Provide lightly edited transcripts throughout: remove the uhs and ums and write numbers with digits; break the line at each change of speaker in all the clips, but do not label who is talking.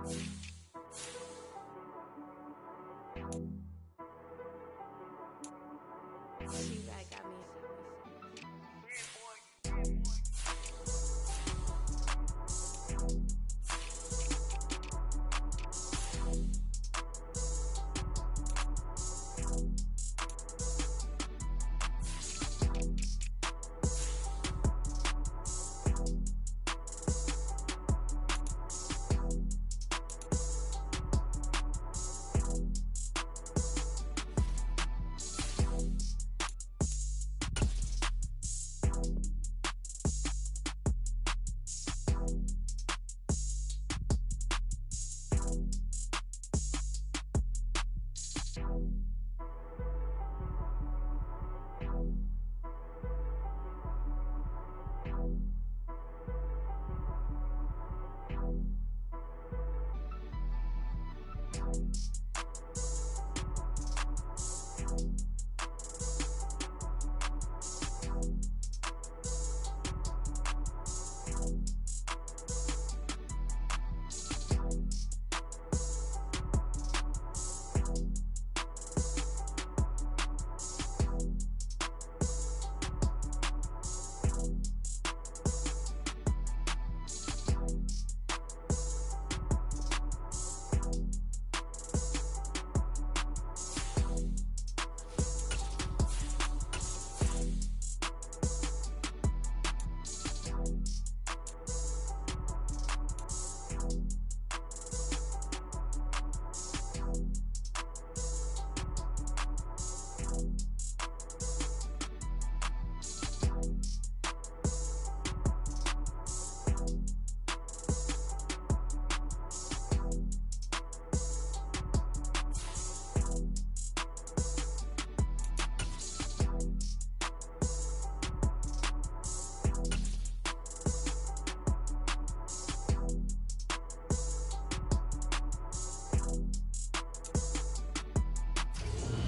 She got me.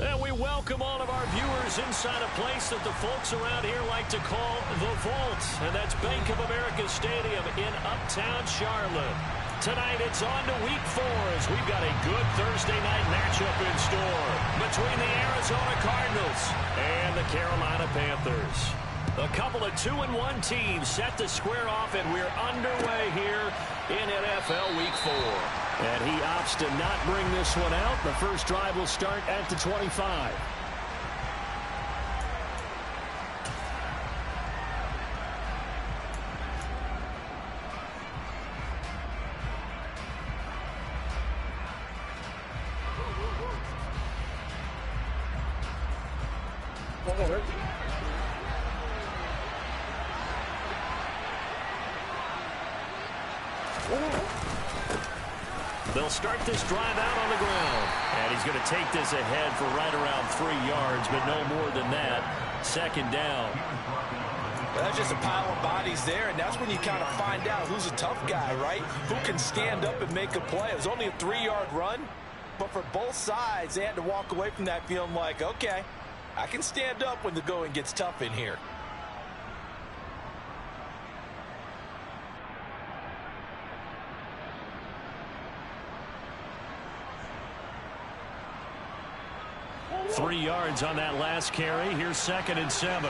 And we welcome all of our viewers inside a place that the folks around here like to call the Vault. And that's Bank of America Stadium in Uptown Charlotte. Tonight it's on to Week 4 as we've got a good Thursday night matchup in store between the Arizona Cardinals and the Carolina Panthers. A couple of 2-1 teams set to square off, and we're underway here in NFL Week 4. And he opts to not bring this one out. The first drive will start at the 25. They'll start this drive out on the ground. And he's going to take this ahead for right around 3 yards, but no more than that. Second down.
Well, that's just a pile of bodies there, and that's when you kind of find out who's a tough guy, right? Who can stand up and make a play. It was only a 3-yard run, but for both sides, they had to walk away from that feeling like, okay, I can stand up when the going gets tough in here.
Three yards on that last carry. Here's 2nd and 7.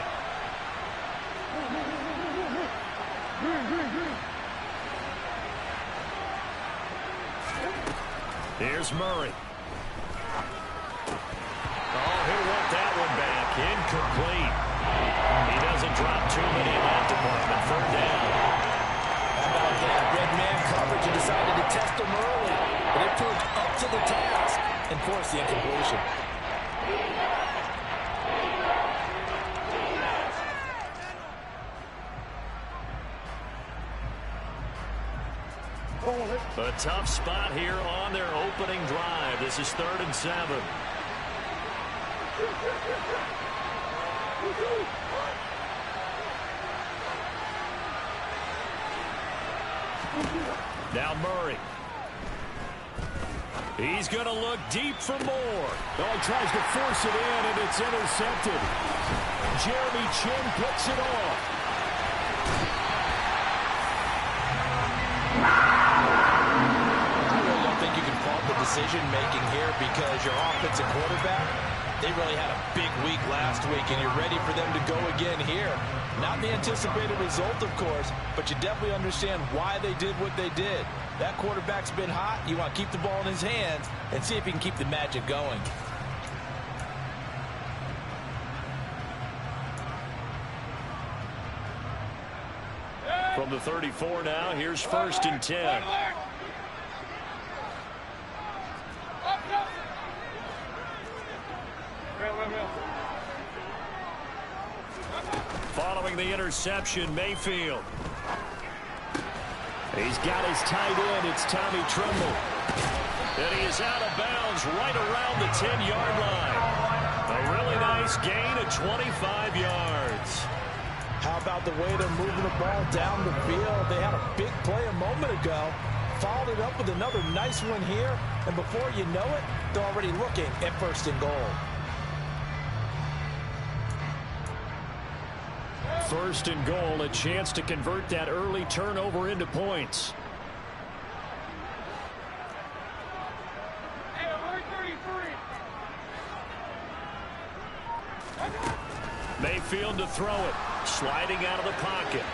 Here's Murray. Oh, he'll want that one back. Incomplete. He doesn't drop too many in that department. 3rd down.
How about that? Red man coverage and decided to test him early. But it proved up to the task and forced the incompletion.
A tough spot here on their opening drive. This is 3rd and 7. Now Murray. He's going to look deep for more.
Oh, he tries to force it in, and it's intercepted. Jeremy Chin picks it off.
decision-making here because your offensive quarterback, they really had a big week last week, and you're ready for them to go again here. Not the anticipated result, of course, but you definitely understand why they did what they did. That quarterback's been hot. You want to keep the ball in his hands and see if he can keep the magic going.
From the 34 now, here's 1st and 10. Following the interception, Mayfield. He's got his tight end. It's Tommy Tremble. And he is out of bounds right around the 10-yard line. A really nice gain of 25 yards.
How about the way they're moving the ball down the field? They had a big play a moment ago. Followed it up with another nice one here. And before you know it, they're already looking at 1st and goal.
1st and goal, a chance to convert that early turnover into points. Mayfield to throw it. Sliding out of the pocket.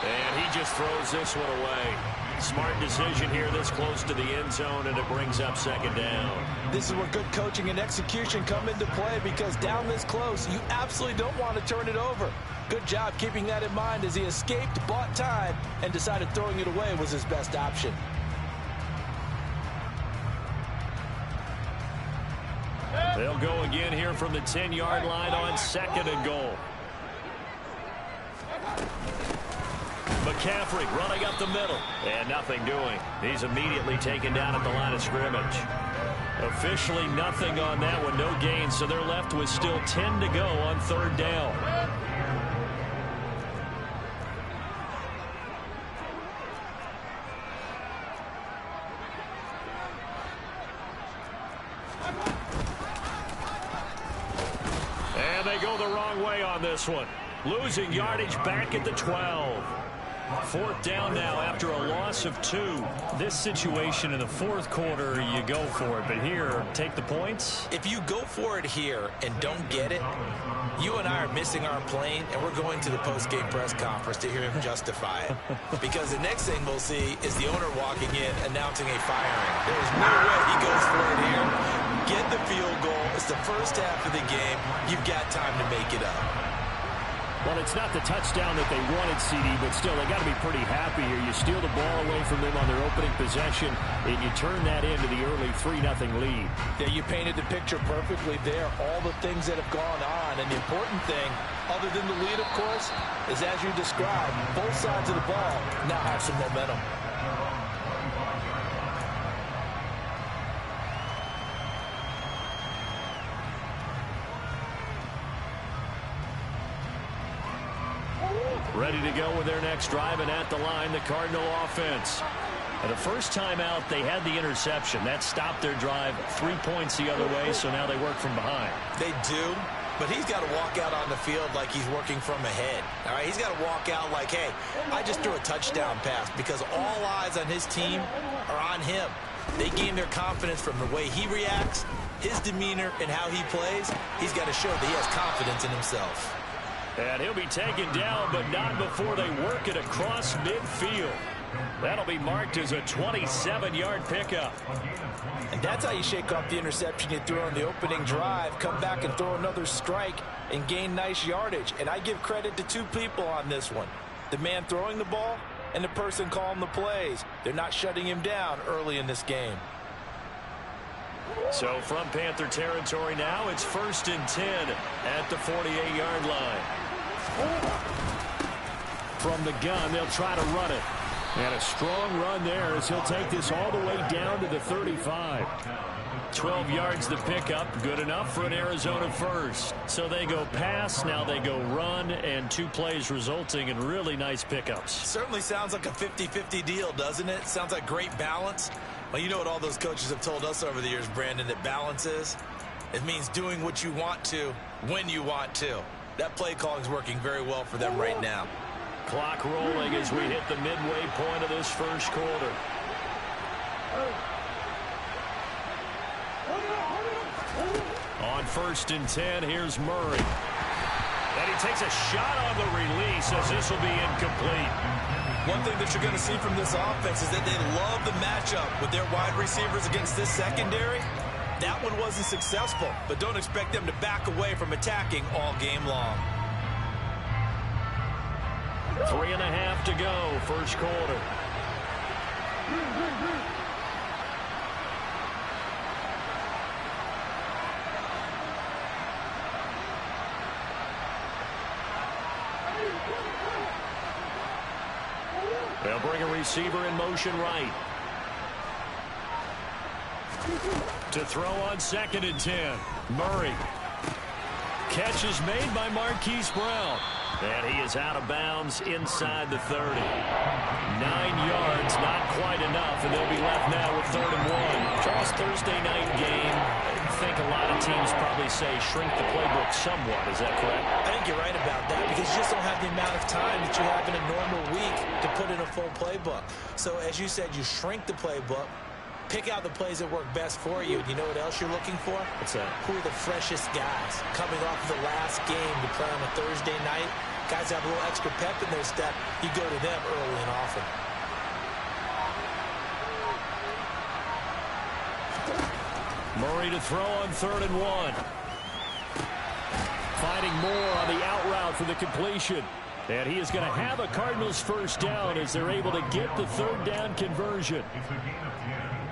And he just throws this one away. Smart decision here this close to the end zone, and it brings up 2nd down.
This is where good coaching and execution come into play, because down this close, you absolutely don't want to turn it over. Good job keeping that in mind as he escaped, bought time, and decided throwing it away was his best option.
They'll go again here from the 10-yard line on 2nd and goal. McCaffrey running up the middle, and nothing doing. He's immediately taken down at the line of scrimmage. Officially nothing on that one, no gain, so they're left with still 10 to go on 3rd down. And they go the wrong way on this one. Losing yardage back at the 12. 4th down now after a loss of 2. This situation in the 4th quarter, you go for it. But here, take the points.
If you go for it here and don't get it, you and I are missing our plane, and we're going to the post-game press conference to hear him justify it. Because the next thing we'll see is the owner walking in announcing a firing. There's no way he goes for it here. Get the field goal. It's the first half of the game. You've got time to make it up.
Well, it's not the touchdown that they wanted, CD, but still, they got to be pretty happy here. You steal the ball away from them on their opening possession, and you turn that into the early 3-0 lead.
Yeah, you painted the picture perfectly there, all the things that have gone on. And the important thing, other than the lead, of course, is as you described, both sides of the ball now have some momentum.
Ready to go with their next drive, and at the line, the Cardinal offense. And the first time out, they had the interception. That stopped their drive 3 points the other way, so now they work from behind.
They do, but he's got to walk out on the field like he's working from ahead. All right, he's got to walk out like, hey, I just threw a touchdown pass, because all eyes on his team are on him. They gain their confidence from the way he reacts, his demeanor, and how he plays. He's got to show that he has confidence in himself.
And he'll be taken down, but not before they work it across midfield. That'll be marked as a 27-yard pickup.
And that's how you shake off the interception you threw on the opening drive, come back and throw another strike and gain nice yardage. And I give credit to 2 people on this one. The man throwing the ball and the person calling the plays. They're not shutting him down early in this game.
So from Panther territory now, it's 1st and 10 at the 48-yard line. From the gun, they'll try to run it. And a strong run there as he'll take this all the way down to the 35. 12 yards the pickup, good enough for an Arizona first. So they go pass, now they go run, and 2 plays resulting in really nice pickups.
Certainly sounds like a 50-50 deal, doesn't it? Sounds like great balance. Well, you know what all those coaches have told us over the years, Brandon, that balance is? It means doing what you want to when you want to. That play calling is working very well for them right now.
Clock rolling as we hit the midway point of this first quarter. On 1st and 10, here's Murray. And he takes a shot on the release as this will be incomplete.
One thing that you're going to see from this offense is that they love the matchup with their wide receivers against this secondary. That one wasn't successful, but don't expect them to back away from attacking all game long.
3.5 to go, first quarter. They'll bring a receiver in motion right. To throw on 2nd and 10. Murray. Catch is made by Marquise Brown. And he is out of bounds inside the 30. 9 yards, not quite enough, and they'll be left now with 3rd and 1. Charles, Thursday night game, I think a lot of teams probably say shrink the playbook somewhat. Is that correct?
I think you're right about that because you just don't have the amount of time that you have in a normal week to put in a full playbook. So as you said, you shrink the playbook, pick out the plays that work best for you. You know what else you're looking for?
What's that?
Who are the freshest guys coming off the last game to play on a Thursday night? Guys have a little extra pep in their step. You go to them early and often.
Murray to throw on 3rd and 1. Finding Moore on the out route for the completion. And he is going to have a Cardinals first down as they're able to get the 3rd down conversion.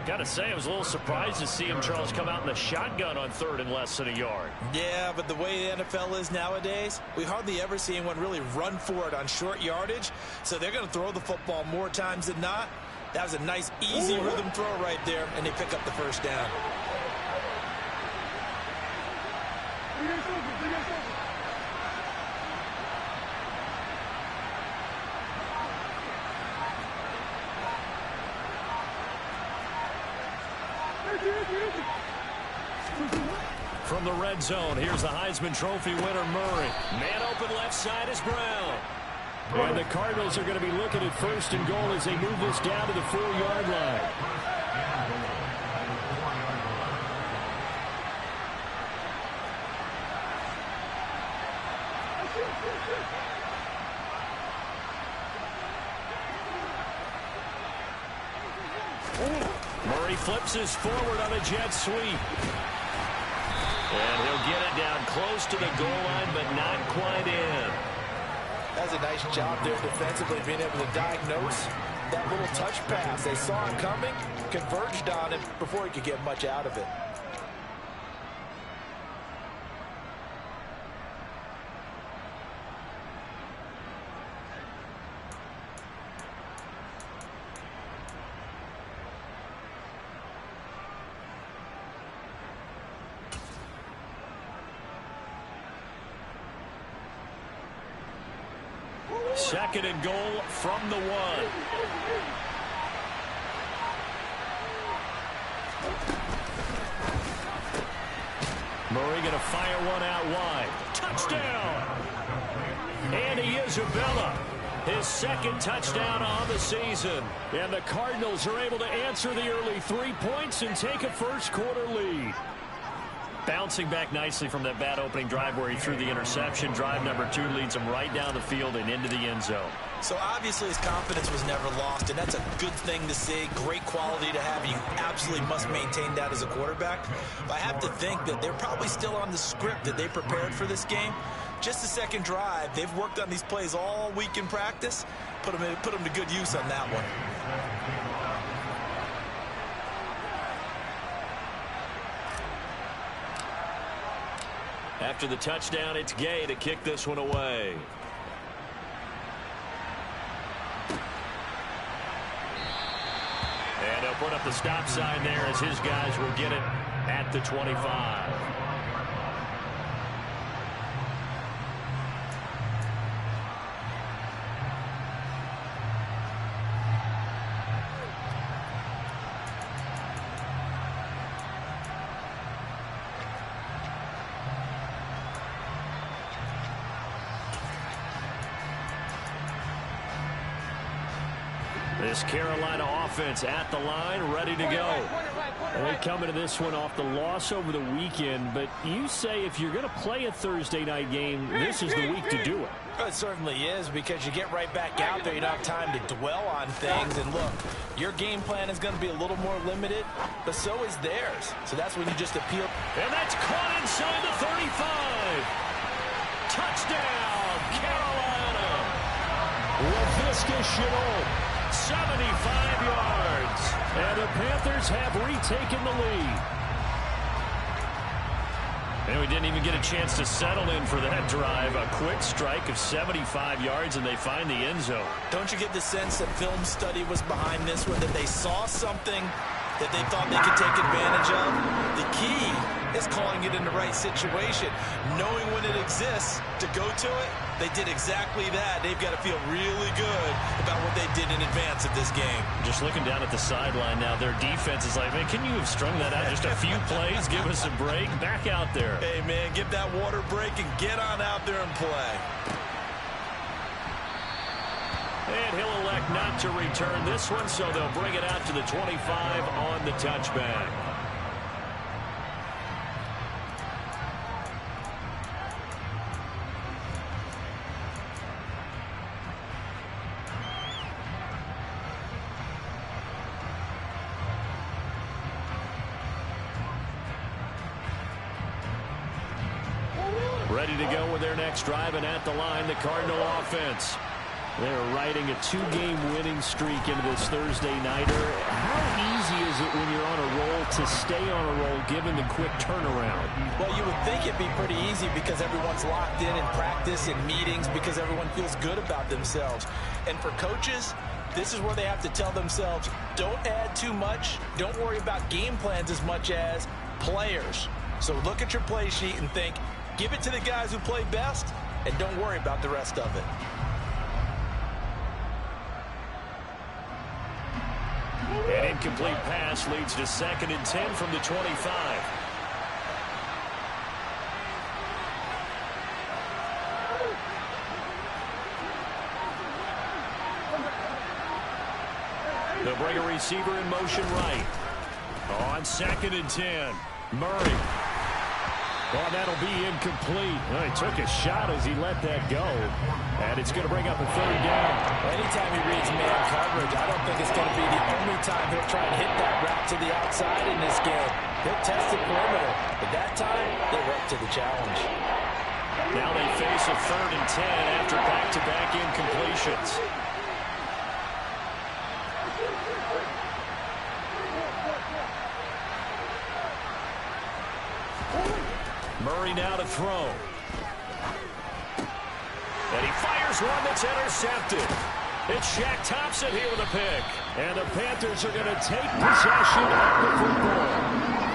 Got to say, I was a little surprised to see him, Charles, come out in the shotgun on 3rd and less than a yard.
Yeah, but the way the NFL is nowadays, we hardly ever see anyone really run for it on short yardage. So they're going to throw the football more times than not. That was a nice, easy rhythm throw right there, and they pick up the first down.
From the red zone, here's the Heisman Trophy winner, Murray. Man open left side is Brown. And the Cardinals are going to be looking at 1st and goal as they move this down to the 4-yard line. Murray flips his forward on a jet sweep. And he'll get it down close to the goal line, but not quite in.
That's a nice job there defensively, being able to diagnose that little touch pass. They saw him coming, converged on him before he could get much out of it.
Second and goal from the 1. Murray going to fire one out wide. Touchdown! Andy Isabella, his 2nd touchdown on the season. And the Cardinals are able to answer the early 3 points and take a first quarter lead. Bouncing back nicely from that bad opening drive where he threw the interception. Drive number 2 leads him right down the field and into the end zone.
So obviously his confidence was never lost, and that's a good thing to see. Great quality to have. You absolutely must maintain that as a quarterback. But I have to think that they're probably still on the script that they prepared for this game. Just the 2nd drive. They've worked on these plays all week in practice. Put them to good use on that one.
After the touchdown, it's Gay to kick this one away. And he'll put up the stop sign there as his guys will get it at the 25. This Carolina offense at the line, ready to go. They come into this one off the loss over the weekend, but you say if you're going to play a Thursday night game, this is the week to do it.
It certainly is, because you get right back out there. You don't have time to dwell on things. And look, your game plan is going to be a little more limited, but so is theirs. So that's when you just appeal.
And that's caught inside the 35. Touchdown, Carolina.
LaVisca Chenault,
75 yards. And the Panthers have retaken the lead. And we didn't even get a chance to settle in for that drive. A quick strike of 75 yards, and they find the end zone.
Don't you get the sense that film study was behind this one, that they saw something that they thought they could take advantage of? The key is calling it in the right situation, knowing when it exists to go to it. They did exactly that. They've got to feel really good about what they did in advance of this game.
Just looking down at the sideline now, their defense is like, man, can you have strung that out just a few plays? Give us a break. Back out there.
Hey, man, give that water break and get on out there and play.
And he'll elect not to return this one, so they'll bring it out to the 25 on the touchback. Ready to go with their next drive, and at the line, the Cardinal offense. They're riding a two-game winning streak into this Thursday nighter. How easy is it when you're on a roll to stay on a roll given the quick turnaround?
Well, you would think it'd be pretty easy because everyone's locked in practice and meetings, because everyone feels good about themselves. And for coaches, this is where they have to tell themselves, don't add too much. Don't worry about game plans as much as players. So look at your play sheet and think, give it to the guys who play best, and don't worry about the rest of it.
An incomplete pass leads to 2nd and 10 from the 25. They'll bring a receiver in motion right. On 2nd and 10, Murray. Well, that'll be incomplete. Well, he took a shot as he let that go. And it's going to bring up a 3rd down.
Anytime he reads man coverage, I don't think it's going to be the only time he'll try and hit that route to the outside in this game. He'll test the perimeter. But that time, they were up to the challenge.
Now they face a 3rd and 10 after back-to-back incompletions. Murray now to throw. And he fires one that's intercepted. It's Shaq Thompson here with a pick. And the Panthers are going to take possession of the football.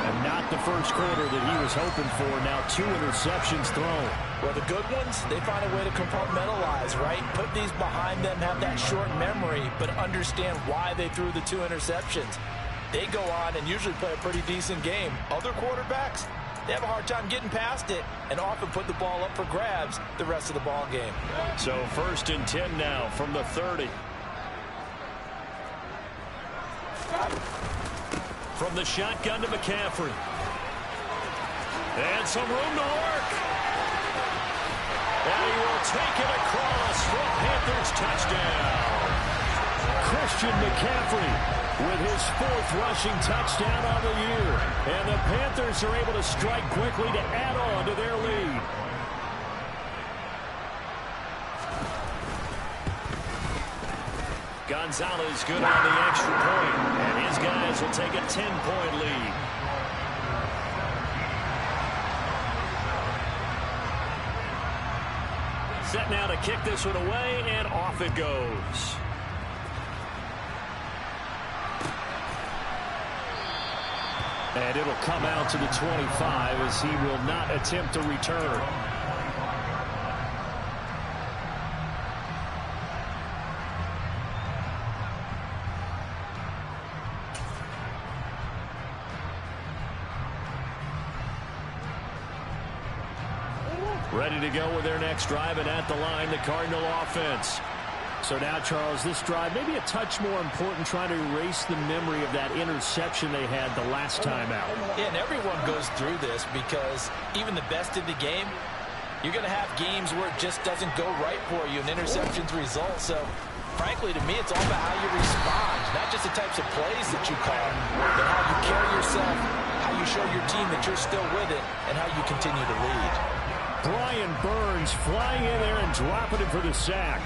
And not the first quarter that he was hoping for. Now 2 interceptions thrown.
Well, the good ones, they find a way to compartmentalize, right? Put these behind them, have that short memory, but understand why they threw the 2 interceptions. They go on and usually play a pretty decent game. Other quarterbacks, they have a hard time getting past it and often put the ball up for grabs the rest of the ball game.
So 1st and 10 now from the 30. From the shotgun to McCaffrey. And some room to work. And he will take it across for a Panthers touchdown. Christian McCaffrey with his 4th rushing touchdown on the year. And the Panthers are able to strike quickly to add on to their lead. Gonzalez good on the extra point. And his guys will take a 10-point lead. Set now to kick this one away, and off it goes. And it'll come out to the 25 as he will not attempt to return. Ready to go with their next drive, and at the line, the Cardinal offense. So now, Charles, this drive maybe a touch more important, trying to erase the memory of that interception they had the last time out.
Yeah, and everyone goes through this because even the best in the game, you're going to have games where it just doesn't go right for you, and interceptions result. So, frankly, to me, it's all about how you respond, not just the types of plays that you call, but how you carry yourself, how you show your team that you're still with it, and how you continue to lead.
Brian Burns flying in there and dropping it for the sack.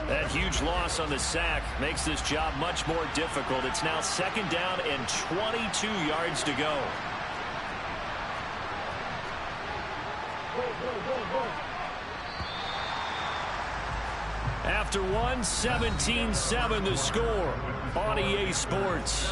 That huge loss on the sack makes this job much more difficult. It's now 2nd down and 22 yards to go. After one, 17-7 the score on EA Sports.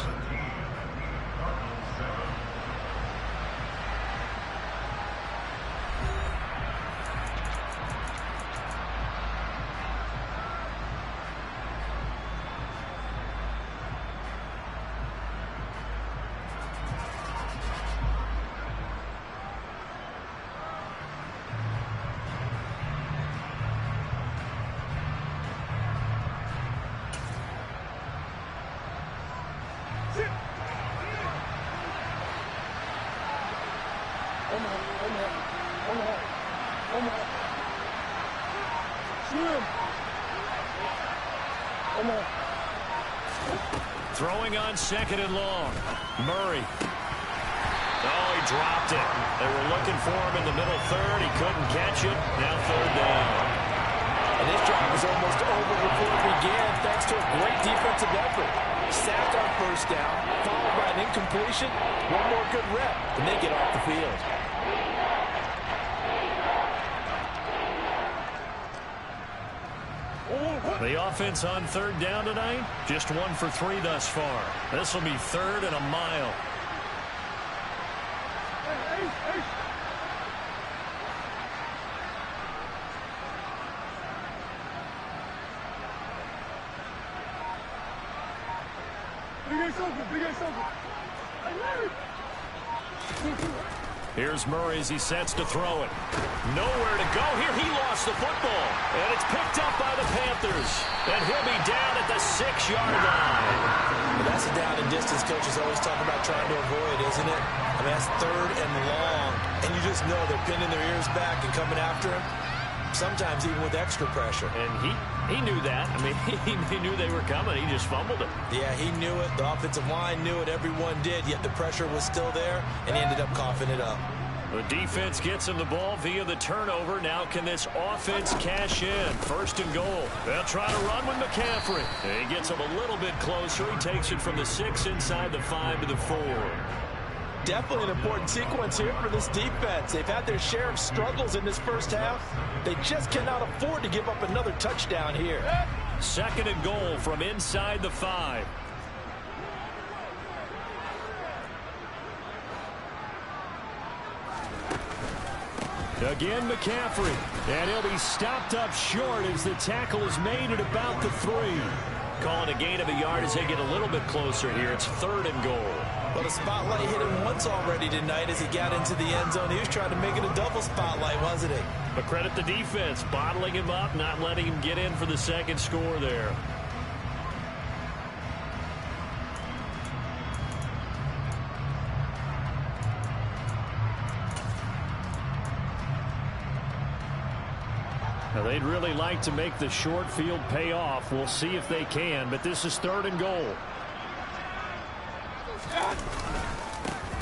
Throwing on 2nd and long. Murray. Oh, he dropped it. They were looking for him in the middle third. He couldn't catch it. Now 3rd down.
And this drive was almost over before it began thanks to a great defensive effort. Sacked on 1st down, followed by an incompletion. One more good rep, and they get off the field.
The offense on 3rd down tonight, just 1 for 3 thus far. This will be 3rd and a mile. Here's Murray as he sets to throw it. Nowhere to go here. He lost the football. And it's picked up by the Panthers. And he'll be down at the 6-yard line.
Well, that's a down and distance coaches always talk about trying to avoid, isn't it? I mean, that's 3rd and long. And you just know they're pinning their ears back and coming after him. Sometimes even with extra pressure.
And he knew that. I mean, he knew they were coming. He just fumbled it.
Yeah, he knew it. The offensive line knew it. Everyone did. Yet the pressure was still there, and he ended up coughing it up.
The defense gets him the ball via the turnover. Now can this offense cash in? 1st and goal. They'll try to run with McCaffrey. He gets him a little bit closer. He takes it from the 6 inside the 5 to the 4.
Definitely an important sequence here for this defense. They've had their share of struggles in this 1st half. They just cannot afford to give up another touchdown here.
2nd and goal from inside the 5. Again, McCaffrey. And he'll be stopped up short as the tackle is made at about the 3. Calling a gain of a yard as they get a little bit closer here. It's 3rd and goal.
Well, the spotlight hit him once already tonight as he got into the end zone. He was trying to make it a double spotlight, wasn't it?
But credit the defense, bottling him up, not letting him get in for the 2nd score there. Now, they'd really like to make the short field pay off. We'll see if they can, but this is 3rd and goal.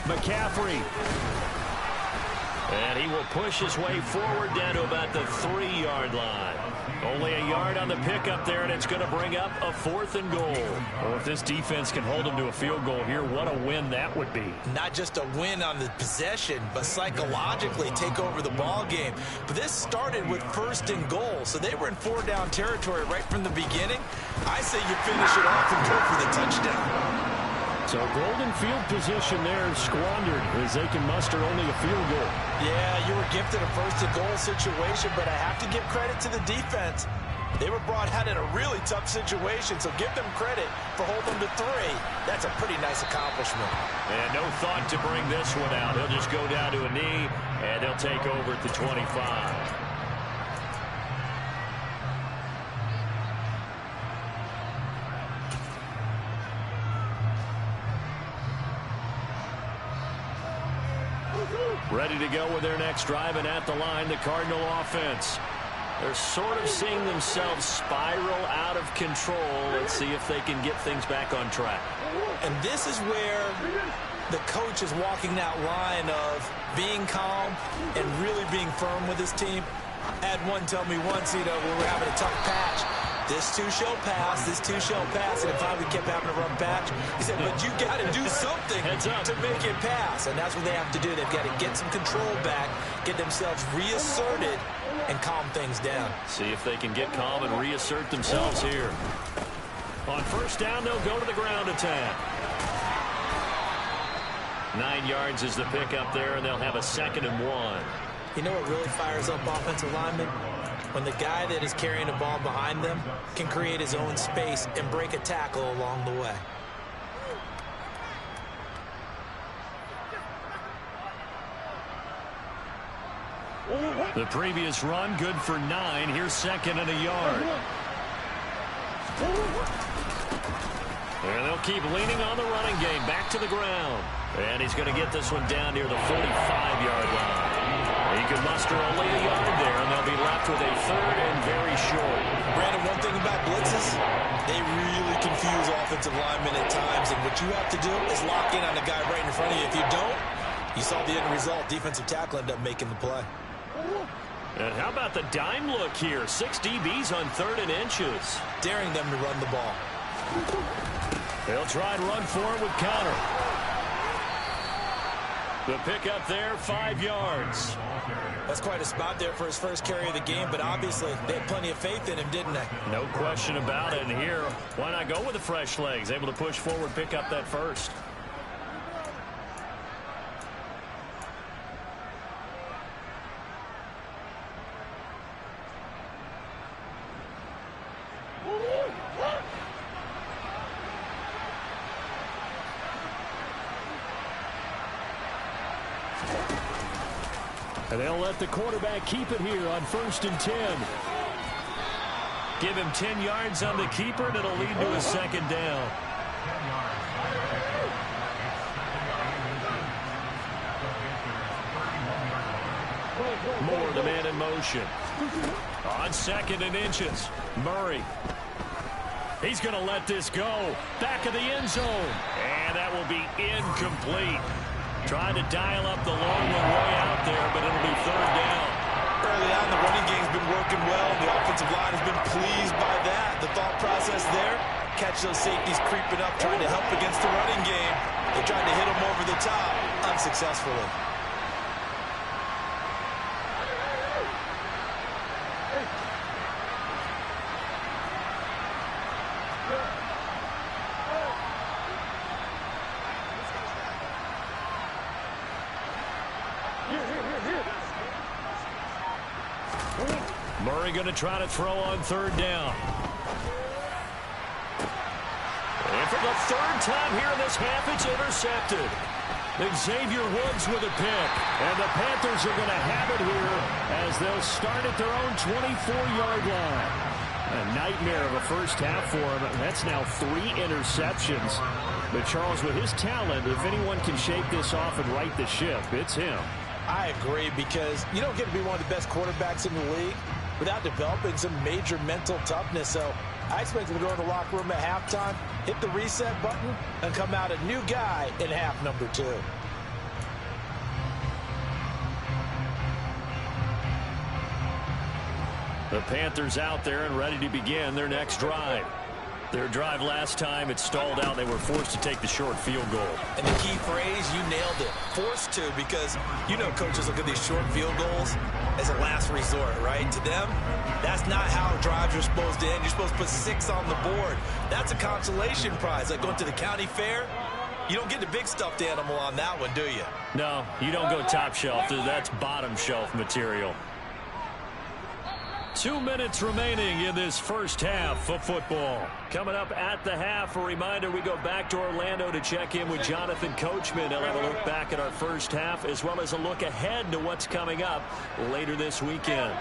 McCaffrey. And he will push his way forward down to about the 3-yard line. Only a yard on the pickup there, and it's going to bring up a 4th and goal. Well, if this defense can hold them to a field goal here, what a win that would be.
Not just a win on the possession, but psychologically take over the ball game. But this started with 1st and goal, so they were in 4-down territory right from the beginning. I say you finish it off and go for the touchdown.
So golden field position there squandered as they can muster only a field goal.
Yeah, you were gifted a 1st and goal situation, but I have to give credit to the defense. They were brought out in a really tough situation, so give them credit for holding them to 3. That's a pretty nice accomplishment.
And no thought to bring this one out. He'll just go down to a knee, and he'll take over at the 25. Ready to go with their next drive, and at the line, the Cardinal offense. They're sort of seeing themselves spiral out of control. Let's see if they can get things back on track.
And this is where the coach is walking that line of being calm and really being firm with his team. I had one tell me once, when we were having a tough patch, this too shall pass, this too shall pass, and finally we kept having a rough patch. He said, but you got to do something to make it pass, and that's what they have to do. They've got to get some control back, get themselves reasserted, and calm things down.
See if they can get calm and reassert themselves here. On first down, they'll go to the ground attack. 9 yards is the pickup there, and they'll have a 2nd and 1.
You know what really fires up offensive linemen? When the guy that is carrying the ball behind them can create his own space and break a tackle along the way.
The previous run, good for 9. Here's 2nd and a yard. And they'll keep leaning on the running game. Back to the ground. And he's going to get this one down near the 45-yard line. He can muster only a yard there, and they'll be left with a 3rd and very short.
Brandon, one thing about blitzes, they really confuse offensive linemen at times, and what you have to do is lock in on the guy right in front of you. If you don't, you saw the end result. Defensive tackle ended up making the play.
And how about the dime look here? 6 DBs on 3rd and inches.
Daring them to run the ball.
They'll try and run for it with counter. The pickup there, 5 yards.
That's quite a spot there for his first carry of the game, but obviously they had plenty of faith in him, didn't they?
No question about it. And here, why not go with the fresh legs? Able to push forward, pick up that first. And they'll let the quarterback keep it here on 1st and 10. Give him 10 yards on the keeper, and it'll lead to a 2nd down. Moore, the man in motion. On 2nd and inches, Murray. He's going to let this go. Back of the end zone. And that will be incomplete. Trying to dial up the long one way out there, but it'll be 3rd down.
Early on, the running game's been working well. The offensive line has been pleased by that. The thought process there, catch those safeties creeping up, trying to help against the running game. They tried to hit them over the top, unsuccessfully.
Murray going to try to throw on 3rd down. And for the 3rd time here in this half, it's intercepted. Xavier Woods with a pick. And the Panthers are going to have it here as they'll start at their own 24-yard line. A nightmare of a first half for him. That's now 3 interceptions. But Charles, with his talent, if anyone can shake this off and right the ship, it's him.
I agree, because you don't get to be one of the best quarterbacks in the league without developing some major mental toughness. So I expect him to go in the locker room at halftime, hit the reset button, and come out a new guy in half number 2.
The Panthers out there and ready to begin their next drive. Their drive last time, it stalled out. They were forced to take the short field goal.
And the key phrase, you nailed it, forced to, because you know coaches look at these short field goals as a last resort, right? To them, that's not how drives are supposed to end. You're supposed to put 6 on the board. That's a consolation prize, like going to the county fair. You don't get the big stuffed animal on that one, do you?
No, you don't go top shelf. That's bottom shelf material. 2 minutes remaining in this first half of football. Coming up at the half, a reminder we go back to Orlando to check in with Jonathan Coachman. He'll have a look back at our first half as well as a look ahead to what's coming up later this weekend.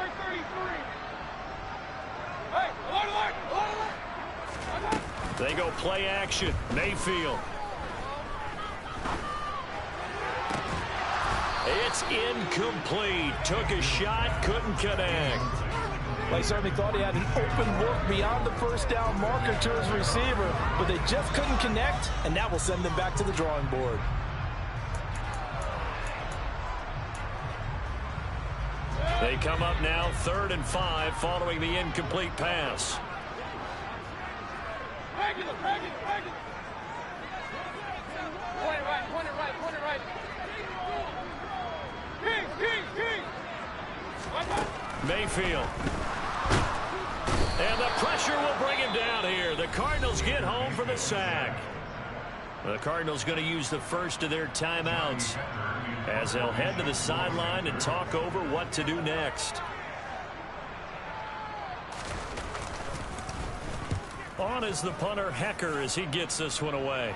They go play action. Mayfield. It's incomplete. Took a shot, couldn't connect.
Well, he certainly thought he had an open look beyond the first down marker to his receiver, but they just couldn't connect, and that will send them back to the drawing board.
They come up now 3rd and 5 following the incomplete pass. Mayfield. And the pressure will bring him down here. The Cardinals get home for the sack. The Cardinals going to use the first of their timeouts as they'll head to the sideline and talk over what to do next. On is the punter, Hecker, as he gets this one away.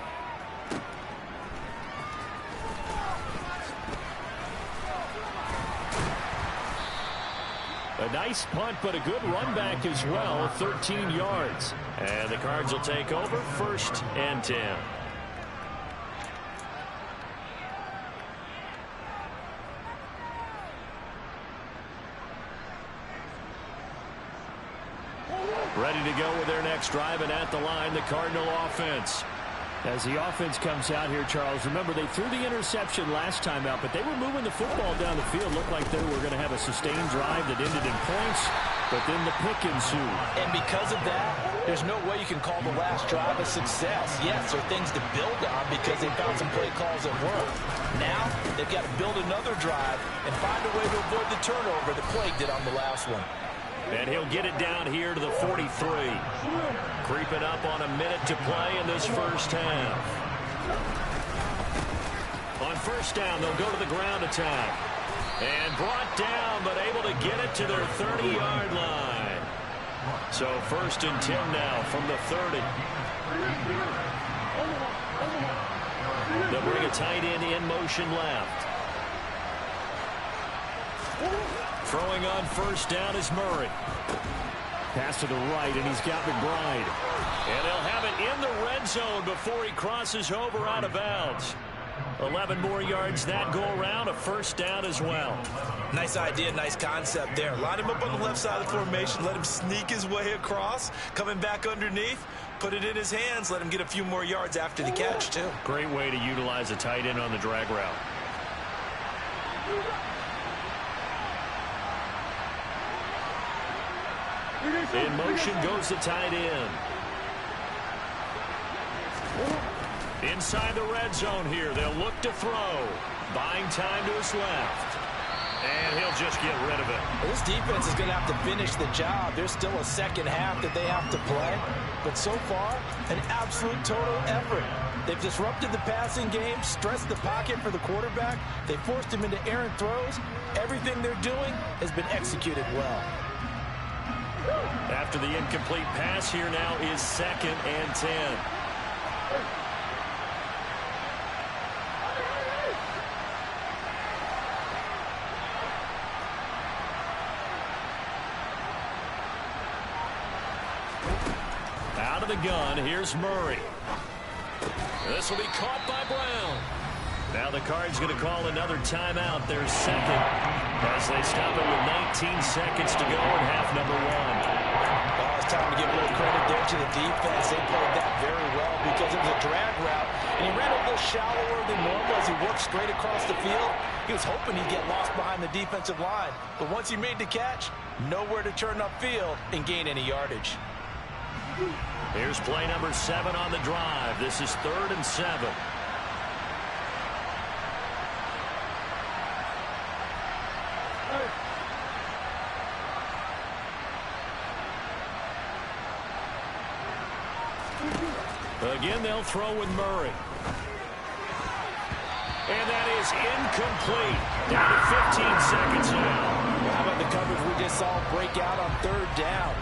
A nice punt, but a good run back as well, 13 yards. And the Cards will take over 1st and 10. Ready to go with their next drive, and at the line, the Cardinal offense. As the offense comes out here, Charles, remember they threw the interception last time out, but they were moving the football down the field. Looked like they were going to have a sustained drive that ended in points, but then the pick ensued.
And because of that, there's no way you can call the last drive a success. Yes, there are things to build on because they found some play calls that worked. Now, they've got to build another drive and find a way to avoid the turnover that plagued it on the last one.
And he'll get it down here to the 43. Creeping up on a minute to play in this first half. On first down, they'll go to the ground attack. And brought down, but able to get it to their 30-yard line. So 1st and 10 now from the 30. They'll bring a tight end in motion left. Throwing on first down is Murray. Pass to the right, and he's got McBride. And they'll have it in the red zone before he crosses over out of bounds. 11 more yards that go around, a first down as well.
Nice idea, nice concept there. Line him up on the left side of the formation, let him sneak his way across, coming back underneath, put it in his hands, let him get a few more yards after the catch, too.
Great way to utilize a tight end on the drag route. In motion goes the tight end. Inside the red zone here. They'll look to throw. Buying time to his left. And he'll just get rid of it.
This defense is going to have to finish the job. There's still a second half that they have to play. But so far, an absolute total effort. They've disrupted the passing game, stressed the pocket for the quarterback. They forced him into errant throws. Everything they're doing has been executed well.
After the incomplete pass, here now is 2nd and 10. Out of the gun, here's Murray. This will be caught by Brown. Now the Cards going to call another timeout, their 2nd, as they stop it with 19 seconds to go in half number 1.
Well, it's time to give a little credit there to the defense. They played that very well because it was a drag route, and he ran a little shallower than normal as he worked straight across the field. He was hoping he'd get lost behind the defensive line, but once he made the catch, nowhere to turn upfield and gain any yardage.
Here's play number 7 on the drive. This is 3rd and 7. Again, they'll throw with Murray. And that is incomplete. Down to 15 seconds now.
How about the coverage we saw him break out on third down.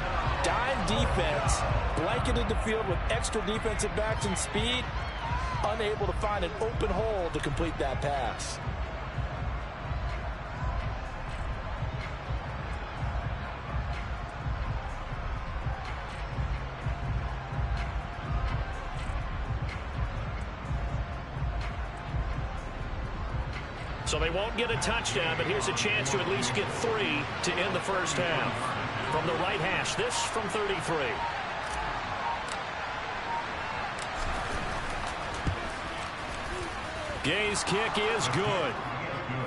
Dime defense, blanketed the field with extra defensive backs and speed, unable to find an open hole to complete that pass.
So they won't get a touchdown, but here's a chance to at least get 3 to end the first half. From the right hash, this from 33. Gay's kick is good.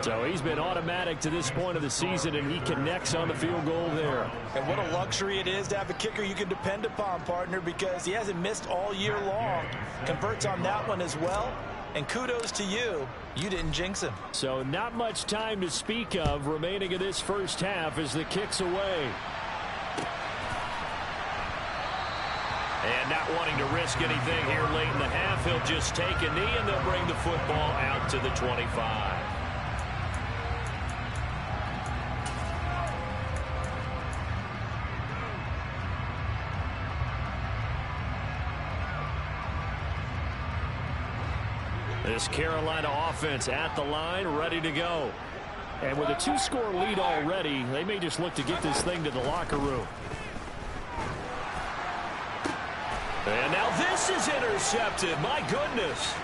So he's been automatic to this point of the season, and he connects on the field goal there.
And what a luxury it is to have a kicker you can depend upon, partner, because he hasn't missed all year long. Converts on that one as well. And kudos to you. You didn't jinx him.
So not much time to speak of remaining in this first half as the kick's away. And not wanting to risk anything here late in the half, he'll just take a knee and they'll bring the football out to the 25. This Carolina offense at the line, ready to go. And with a 2-score lead already, they may just look to get this thing to the locker room. And now this is intercepted. My goodness.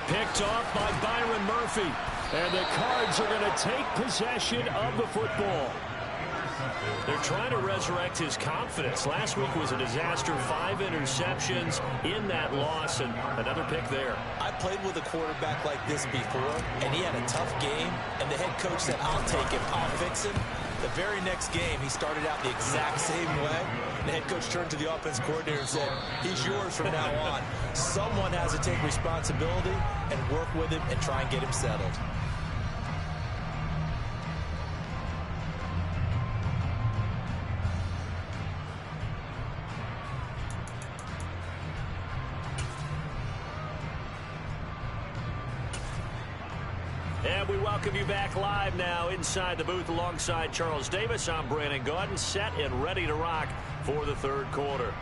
Picked off by Byron Murphy. And the Cards are going to take possession of the football. They're trying to resurrect his confidence. Last week was a disaster. 5 interceptions in that loss, and another pick there.
I played with a quarterback like this before, and he had a tough game, and the head coach said, I'll take him, I'll fix him. The very next game, he started out the exact same way. The head coach turned to the offense coordinator and said, he's yours from now on. Someone has to take responsibility and work with him and try and get him settled.
And we welcome you back live now inside the booth alongside Charles Davis. I'm Brandon Gaudin, set and ready to rock for the third quarter.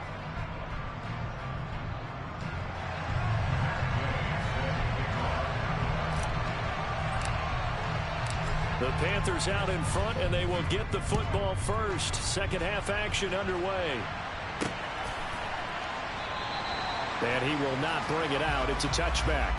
The Panthers out in front, and they will get the football first. Second half action underway. And he will not bring it out. It's a touchback.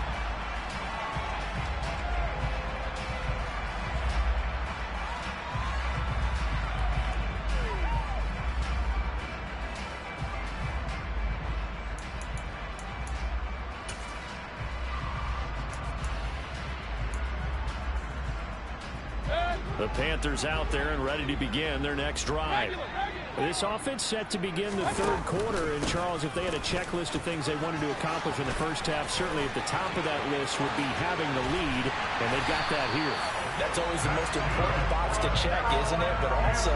The Panthers out there and ready to begin their next drive. This offense set to begin the third quarter. And, Charles, if they had a checklist of things they wanted to accomplish in the first half, certainly at the top of that list would be having the lead, and they've got that here.
That's always the most important box to check, isn't it? But also,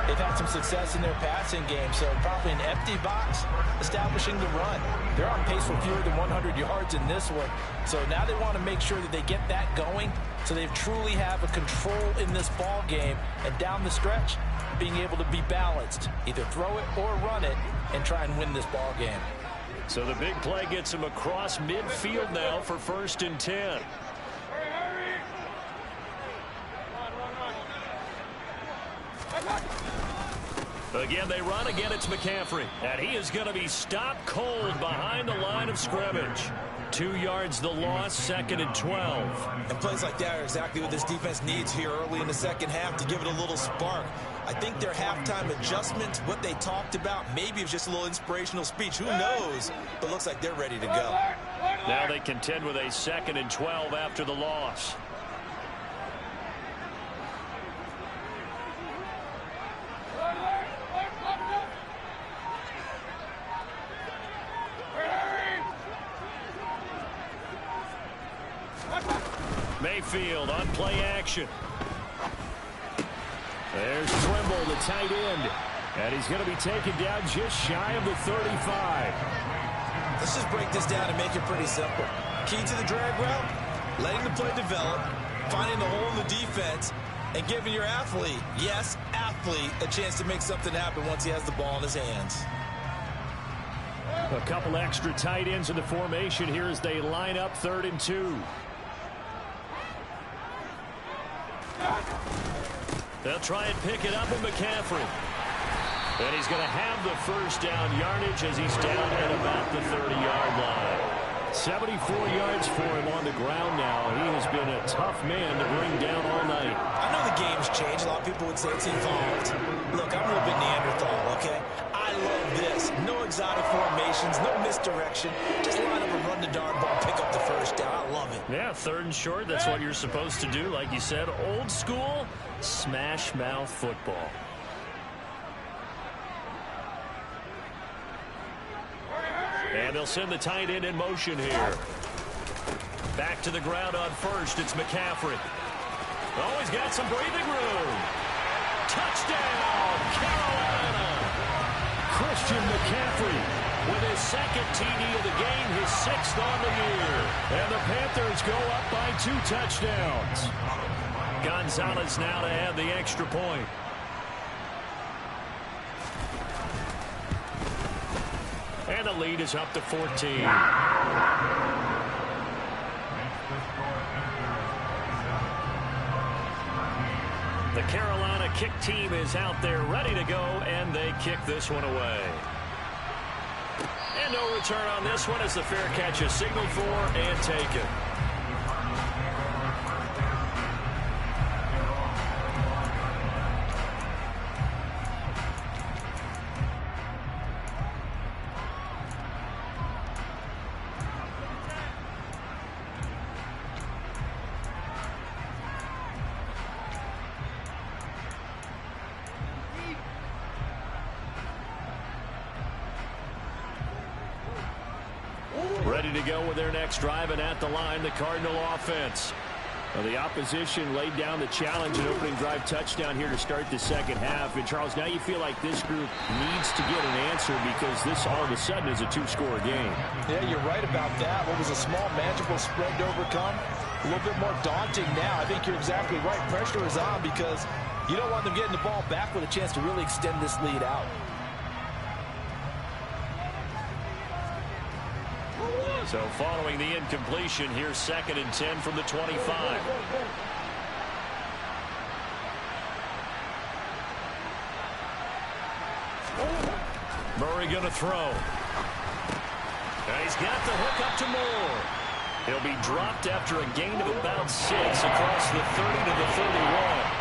they've had some success in their passing game, so probably an empty box establishing the run. They're on pace for fewer than 100 yards in this one, so now they want to make sure that they get that going so they truly have a control in this ball game, and down the stretch, being able to be balanced, either throw it or run it, and try and win this ball game.
So the big play gets him across midfield now for 1st and 10. Again, they run. Again, it's McCaffrey. And he is going to be stopped cold behind the line of scrimmage. 2 yards the loss, 2nd and 12.
And plays like that are exactly what this defense needs here early in the second half to give it a little spark. I think their halftime adjustment, what they talked about, maybe it's just a little inspirational speech. Who knows? But looks like they're ready to go.
Now they contend with a 2nd and 12 after the loss. Mayfield on play action. There's Trimble, the tight end. And he's going to be taken down just shy of the 35.
Let's just break this down and make it pretty simple. Key to the drag route, letting the play develop, finding the hole in the defense, and giving your athlete, yes, athlete, athlete a chance to make something happen once he has the ball in his hands.
A couple extra tight ends in the formation here as they line up 3rd and 2. They'll try and pick it up with McCaffrey. And he's going to have the first down yardage as he's down at about the 30-yard line. 74 yards for him on the ground now. He has been a tough man to bring down all night.
I know the game's changed. A lot of people would say it's evolved. Look, I'm a little bit Neanderthal, okay? I love this. No exotic formations, no misdirection. Just line up and run the darn ball, pick up the first down. I love it.
Yeah, 3rd and short. That's what you're supposed to do. Like you said, old school, smash mouth football. And they'll send the tight end in motion here. Back to the ground on first. It's McCaffrey. Oh, he's got some breathing room. Touchdown, Carolina. Christian McCaffrey with his 2nd TD of the game, his 6th on the year. And the Panthers go up by 2 touchdowns. Gonzalez now to add the extra point. And the lead is up to 14. The Carolina kick team is out there ready to go, and they kick this one away. And no return on this one as the fair catch is signaled for and taken. Ready to go with their next drive, and at the line, the Cardinal offense. Well, the opposition laid down the challenge and opening drive touchdown here to start the 2nd half. And, Charles, now you feel like this group needs to get an answer because this all of a sudden is a 2-score game.
Yeah, you're right about that. What was a small, manageable spread to overcome, a little bit more daunting now. I think you're exactly right. Pressure is on because you don't want them getting the ball back with a chance to really extend this lead out.
So following the incompletion, here's 2nd and 10 from the 25. Murray going to throw. And he's got the hook up to Moore. He'll be dropped after a gain of about 6 across the 30 to the 31.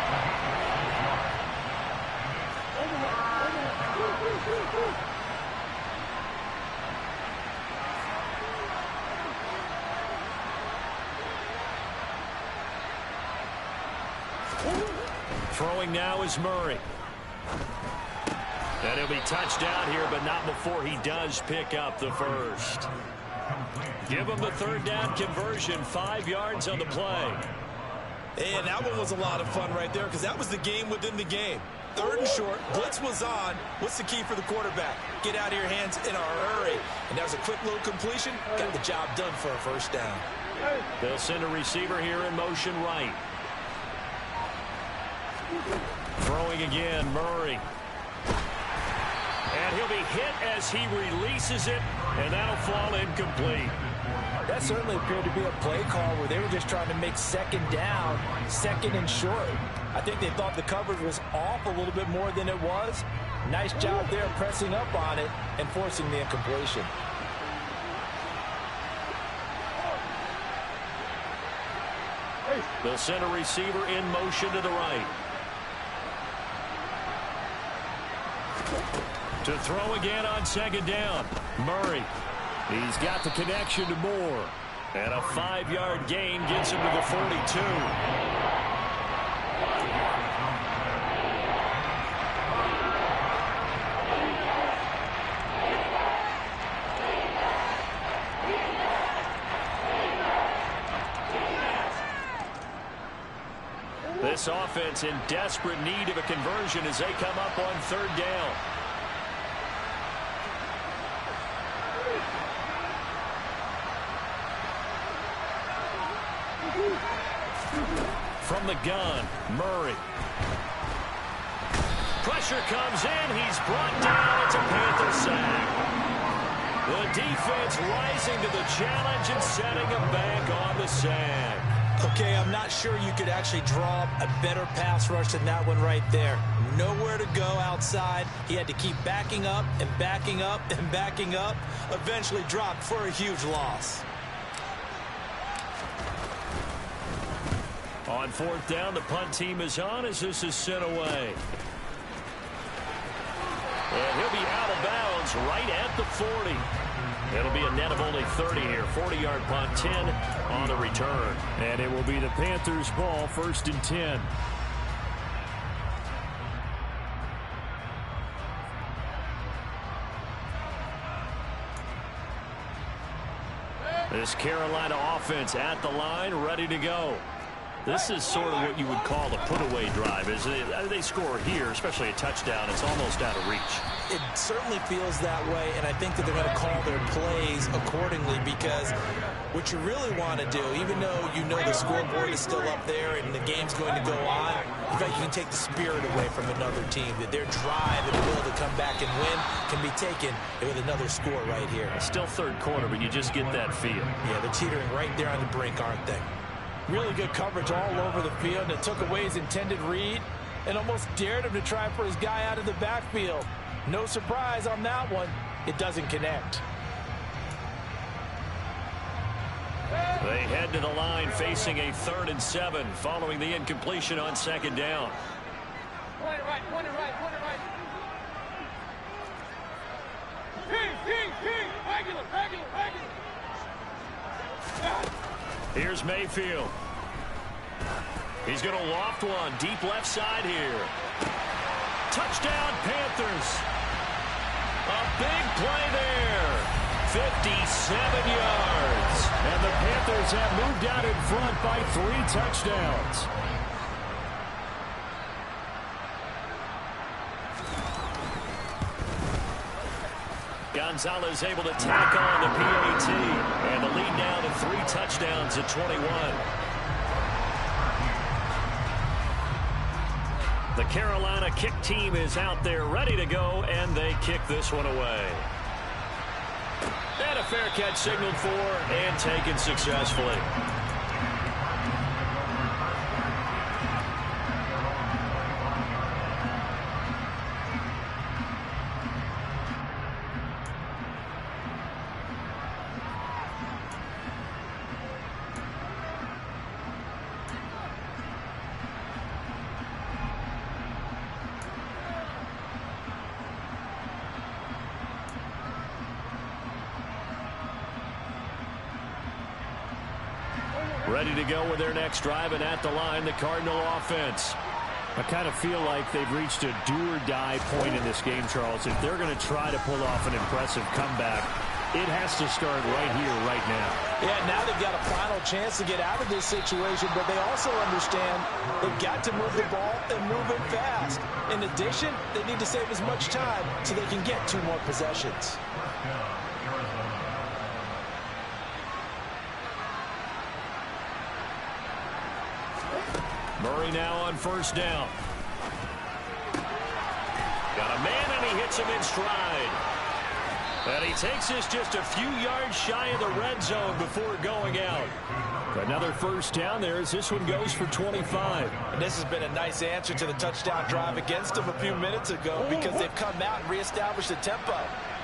Throwing now is Murray. And he'll be touched down here, but not before he does pick up the first. Give him the 3rd down conversion, 5 yards on the play.
And that one was a lot of fun right there because that was the game within the game. 3rd and short, blitz was on. What's the key for the quarterback? Get out of your hands in a hurry. And that was a quick little completion. Got the job done for a first down.
They'll send a receiver here in motion right. Throwing again, Murray. And he'll be hit as he releases it, and that'll fall incomplete.
That certainly appeared to be a play call where they were just trying to make 2nd down, 2nd and short. I think they thought the coverage was off a little bit more than it was. Nice job there pressing up on it and forcing the incompletion.
They'll send a receiver in motion to the right. To throw again on 2nd down. Murray. He's got the connection to Moore. And a 5-yard gain gets him to the 42. This offense in desperate need of a conversion as they come up on 3rd down. From the gun, Murray. Pressure comes in. He's brought down. It's a Panther sack. The defense rising to the challenge and setting him back on the sack.
Okay, I'm not sure you could actually draw a better pass rush than that one right there. Nowhere to go outside. He had to keep backing up and backing up and backing up. Eventually dropped for a huge loss.
On fourth down, the punt team is on as this is sent away. And he'll be out of bounds right at the 40. It'll be a net of only 30 here. 40-yard punt, 10 on the return.
And it will be the Panthers' ball, 1st and 10.
This Carolina offense at the line, ready to go. This is sort of what you would call a put-away drive, isn't it? They score here, especially a touchdown. It's almost out of reach.
It certainly feels that way, and I think that they're going to call their plays accordingly because what you really want to do, even though you know the scoreboard is still up there and the game's going to go on, in fact, you can take the spirit away from another team, that their drive and ability to come back and win can be taken with another score right here.
It's still third quarter, but you just get that feel.
Yeah, they're teetering right there on the brink, aren't they? Really good coverage all over the field, and it took away his intended read and almost dared him to try for his guy out of the backfield. No surprise on that one. It doesn't connect.
They head to the line facing a 3rd and 7 following the incompletion on 2nd down.
Point it right. King. Regular.
Here's Mayfield. He's going to loft one deep left side here. Touchdown, Panthers. A big play there. 57 yards.
And the Panthers have moved out in front by 3 touchdowns.
Gonzalez able to tack on the PAT. And the lead now to 3 touchdowns at 21. The Carolina kick team is out there ready to go, and they kick this one away. And a fair catch signaled for and taken successfully. Ready to go with their next drive, and at the line, the Cardinal offense.
I kind of feel like they've reached a do-or-die point in this game, Charles. If they're going to try to pull off an impressive comeback, it has to start right here, right now.
Yeah, now they've got a final chance to get out of this situation, but they also understand they've got to move the ball and move it fast. In addition, they need to save as much time so they can get 2 more possessions.
Murray now on 1st down. Got a man, and he hits him in stride. And he takes this just a few yards shy of the red zone before going out.
Another 1st down there as this one goes for 25.
And this has been a nice answer to the touchdown drive against them a few minutes ago because they've come out and reestablished the tempo.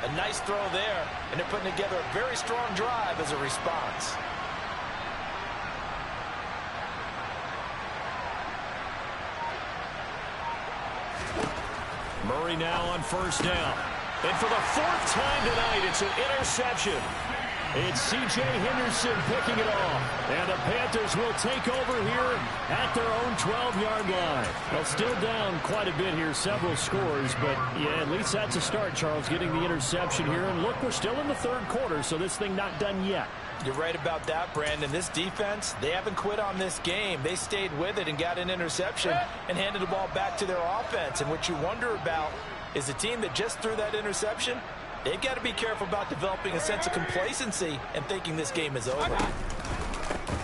A nice throw there, and they're putting together a very strong drive as a response.
Murray now on 1st down. And for the 4th time tonight, it's an interception.
It's C.J. Henderson picking it off. And the Panthers will take over here at their own 12-yard line. Well, still down quite a bit here, several scores. But, yeah, at least that's a start, Charles, getting the interception here. And look, we're still in the 3rd quarter, so this thing not done yet.
You're right about that, Brandon. This defense, they haven't quit on this game. They stayed with it and got an interception and handed the ball back to their offense. And what you wonder about is the team that just threw that interception, they've got to be careful about developing a sense of complacency and thinking this game is over.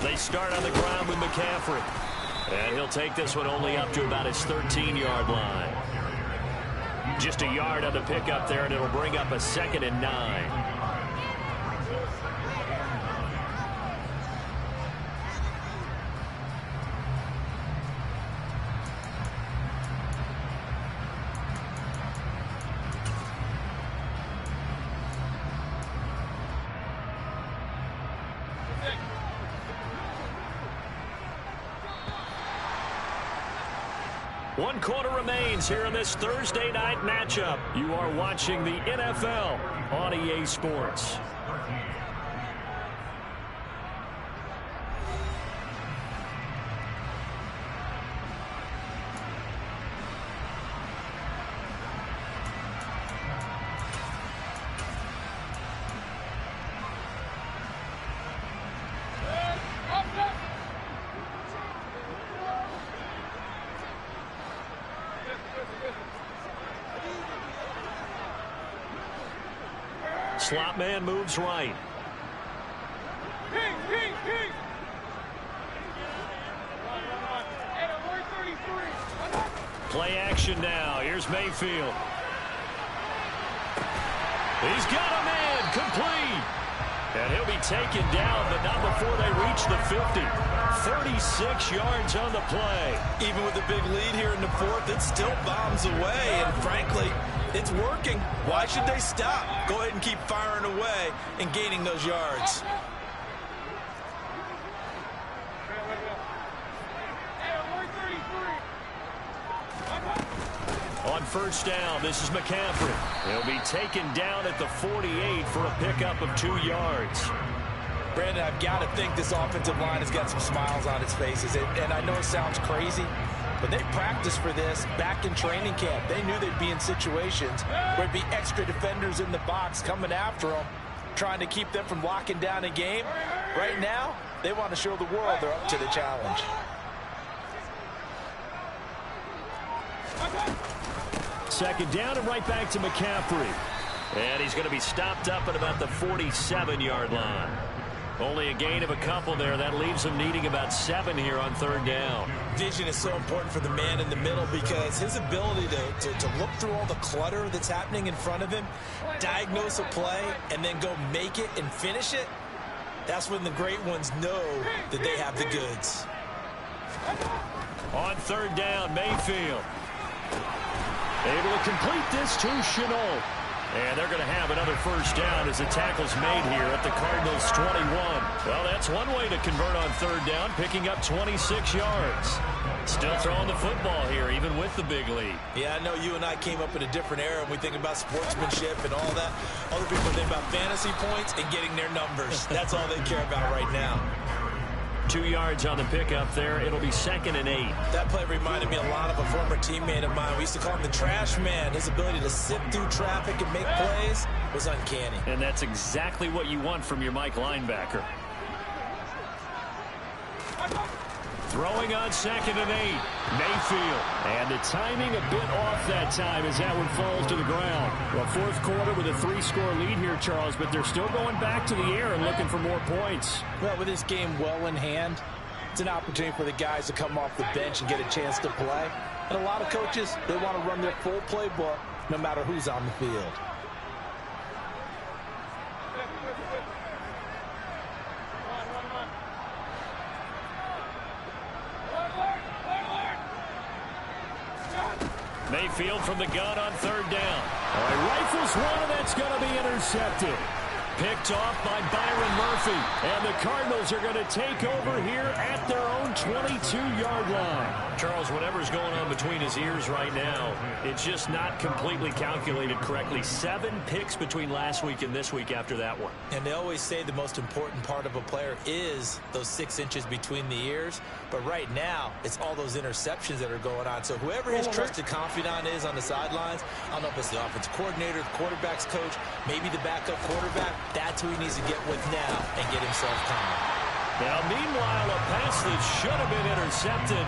They start on the ground with McCaffrey. And he'll take this one only up to about his 13-yard line. Just a yard on the pickup there, and it'll bring up a 2nd and 9. One quarter remains here in this Thursday night matchup. You are watching the NFL on EA Sports. Slot man moves right. Play action now. Here's Mayfield. He's got a man complete. And he'll be taken down, but not before they reach the 50. 36 yards on the play.
Even with a big lead here in the fourth, it still bombs away. And frankly, it's working. Why should they stop? Go ahead and keep firing away and gaining those yards.
On first down, this is McCaffrey. He'll be taken down at the 48 for a pickup of 2 yards.
Brandon, I've got to think this offensive line has got some smiles on its faces. And I know it sounds crazy, but they practiced for this back in training camp. They knew they'd be in situations where there'd be extra defenders in the box coming after them, trying to keep them from locking down a game. Right now, they want to show the world they're up to the challenge.
Second down and right back to McCaffrey. And he's going to be stopped up at about the 47-yard line. Only a gain of a couple there. That leaves him needing about 7 here on third down.
Vision is so important for the man in the middle because his ability to look through all the clutter that's happening in front of him, diagnose a play, and then go make it and finish it, that's when the great ones know that they have the goods.
On third down, Mayfield. Able to complete this to Chenault. And they're going to have another first down as the tackle's made here at the Cardinals' 21. Well, that's one way to convert on third down, picking up 26 yards. Still throwing the football here, even with the big lead.
Yeah, I know you and I came up in a different era, and we think about sportsmanship and all that. Other people think about fantasy points and getting their numbers. That's all they care about right now.
2 yards on the pickup there. It'll be 2nd and 8.
That play reminded me a lot of a former teammate of mine. We used to call him the trash man. His ability to sift through traffic and make plays was uncanny.
And that's exactly what you want from your Mike linebacker. Throwing on 2nd and 8. Mayfield. And the timing a bit off that time as that one falls to the ground. Well, fourth quarter with a 3-score lead here, Charles, but they're still going back to the air and looking for more points.
Well, with this game well in hand, it's an opportunity for the guys to come off the bench and get a chance to play. And a lot of coaches, they want to run their full playbook no matter who's on the field.
Mayfield from the gun on third down. All right, rifles one, and that's going to be intercepted. Picked off by Byron Murphy. And the Cardinals are going to take over here at their own 22-yard line. Charles, whatever's going on between his ears right now, it's just not completely calculated correctly. 7 picks between last week and this week after that one.
And they always say the most important part of a player is those 6 inches between the ears. But right now, it's all those interceptions that are going on. So whoever his trusted confidant is on the sidelines, I don't know if it's the offensive coordinator, the quarterback's coach, maybe the backup quarterback, that's who he needs to get with now and get himself calm.
Now, meanwhile, a pass that should have been intercepted,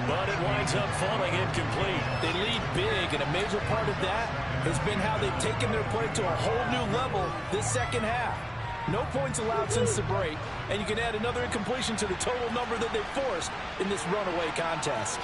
but it winds up falling incomplete.
They lead big, and a major part of that has been how they've taken their play to a whole new level this second half. No points allowed since the break, and you can add another incompletion to the total number that they forced in this runaway contest.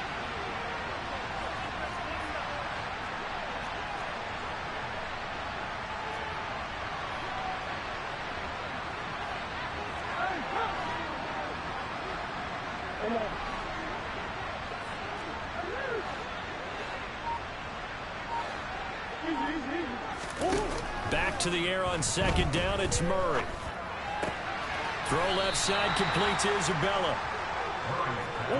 Back to the air on second down. It's Murray. Throw left side, complete to Isabella. The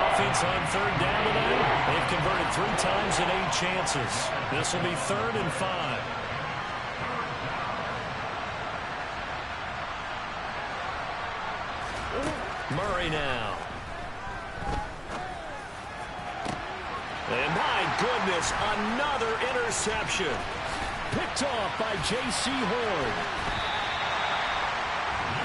offense on third down tonight. They've converted 3 times in 8 chances. This will be 3rd and 5. Murray now. And my goodness, another interception.
Picked off by J.C. Horn.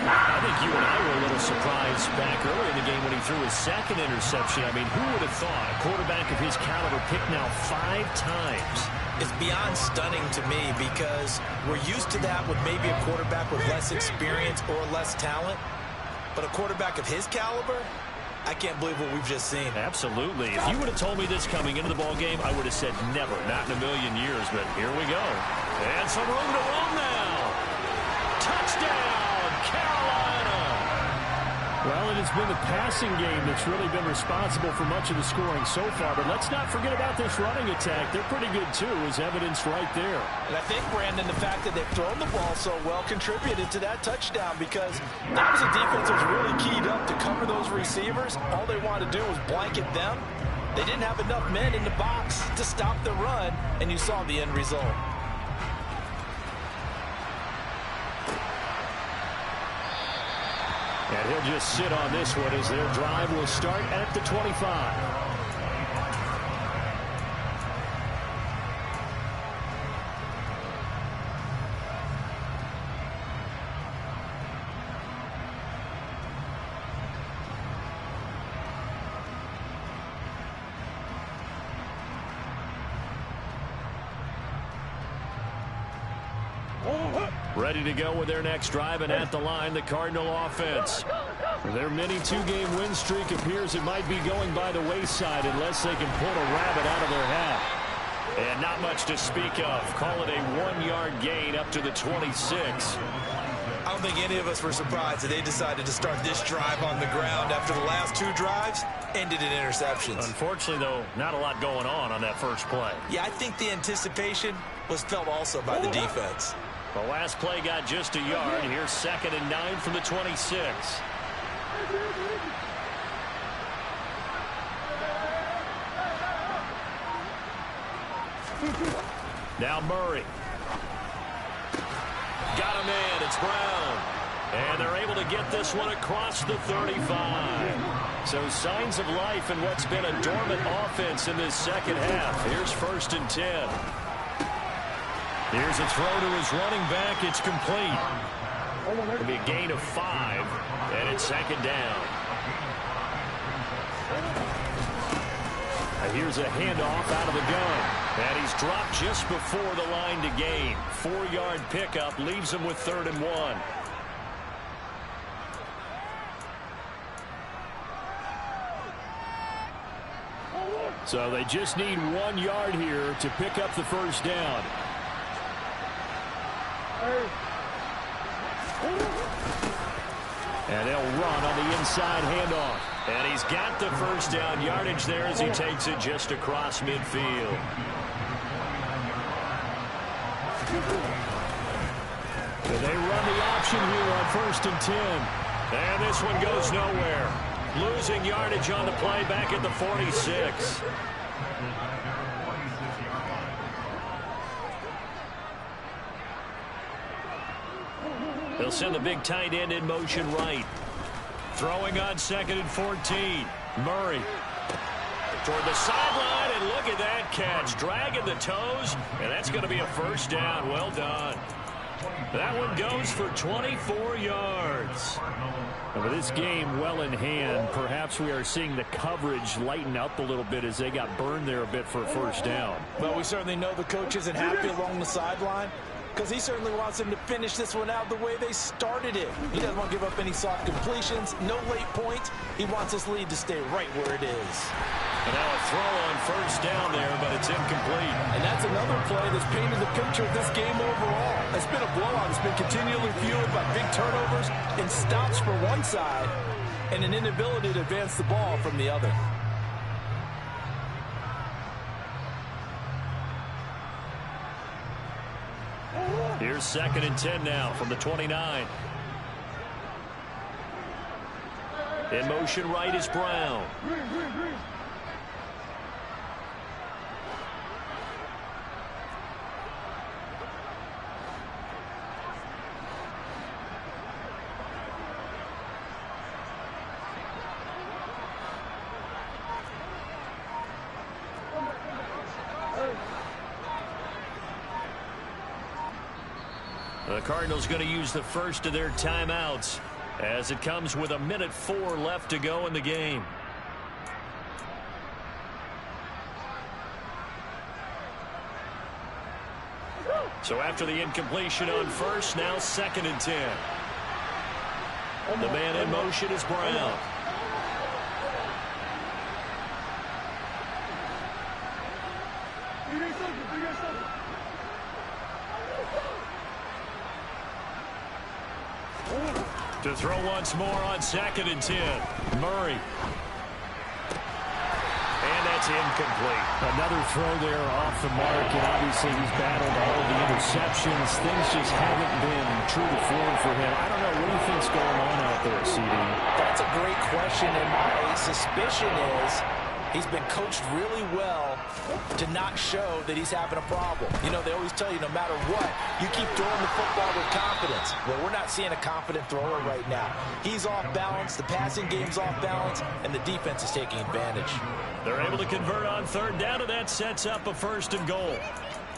I think you and I were a little surprised back early in the game when he threw his 2nd interception. I mean, who would have thought a quarterback of his caliber picked now 5 times?
It's beyond stunning to me because we're used to that with maybe a quarterback with less experience or less talent. But a quarterback of his caliber, I can't believe what we've just seen.
Absolutely. If you would have told me this coming into the ball game, I would have said never, not in a million years. But here we go. And some room to roam now. Touchdown, Carolina.
Well, it has been the passing game that's really been responsible for much of the scoring so far. But let's not forget about this running attack. They're pretty good, too, as evidenced right there.
And I think, Brandon, the fact that they've thrown the ball so well contributed to that touchdown because that was a defense that was really keyed up to cover those receivers. All they wanted to do was blanket them. They didn't have enough men in the box to stop the run, and you saw the end result.
And he'll just sit on this one as their drive will start at the 25.
Ready to go with their next drive, and at the line, the Cardinal offense. Their mini 2-game win streak appears it might be going by the wayside unless they can pull a rabbit out of their hat. And not much to speak of. Call it a 1-yard gain up to the 26.
I don't think any of us were surprised that they decided to start this drive on the ground after the last 2 drives ended in interceptions.
Unfortunately, though, not a lot going on that first play.
Yeah, I think the anticipation was felt also by the defense.
The last play got just a yard. Here's 2nd and 9 from the 26. Now Murray. Got him in. It's Brown. And they're able to get this one across the 35. So signs of life in what's been a dormant offense in this second half. Here's 1st and 10. Here's a throw to his running back. It's complete. It'll be a gain of 5, and it's 2nd down. Here's a handoff out of the gun. And he's dropped just before the line to gain. 4-yard pickup leaves him with 3rd and 1.
So they just need 1 yard here to pick up the first down. And they'll run on the inside handoff.
And he's got the first down yardage there as he takes it just across midfield.
So they run the option here on 1st and 10.
And this one goes nowhere. Losing yardage on the play back at the 46. They'll send the big tight end in motion right. Throwing on 2nd and 14. Murray toward the sideline, and look at that catch. Dragging the toes, and that's going to be a first down. Well done. That one goes for 24 yards.
And with this game well in hand, perhaps we are seeing the coverage lighten up a little bit as they got burned there a bit for a first down.
Well, we certainly know the coach isn't happy along the sideline because he certainly wants them to finish this one out the way they started it. He doesn't want to give up any soft completions, no late points. He wants this lead to stay right where it is.
And now a throw on first down there, but it's incomplete.
And that's another play that's painted the picture of this game overall. It's been a blowout. It's been continually fueled by big turnovers and stops for one side and an inability to advance the ball from the other.
Here's 2nd and 10 now from the 29. In motion right is Brown. The Cardinals going to use the first of their timeouts as it comes with 1:04 left to go in the game. So after the incompletion on first, now 2nd and 10. The man in motion is Brown. To throw once more on 2nd and 10. Murray. And that's incomplete.
Another throw there off the mark, and obviously he's battled all of the interceptions. Things just haven't been true to form for him. I don't know. What do you think's going on out there, CD?
That's a great question, and my suspicion is he's been coached really well to not show that he's having a problem. You know, they always tell you no matter what, you keep throwing the football with confidence. Well, we're not seeing a confident thrower right now. He's off balance, the passing game's off balance, and the defense is taking advantage.
They're able to convert on 3rd down, and that sets up a 1st and goal.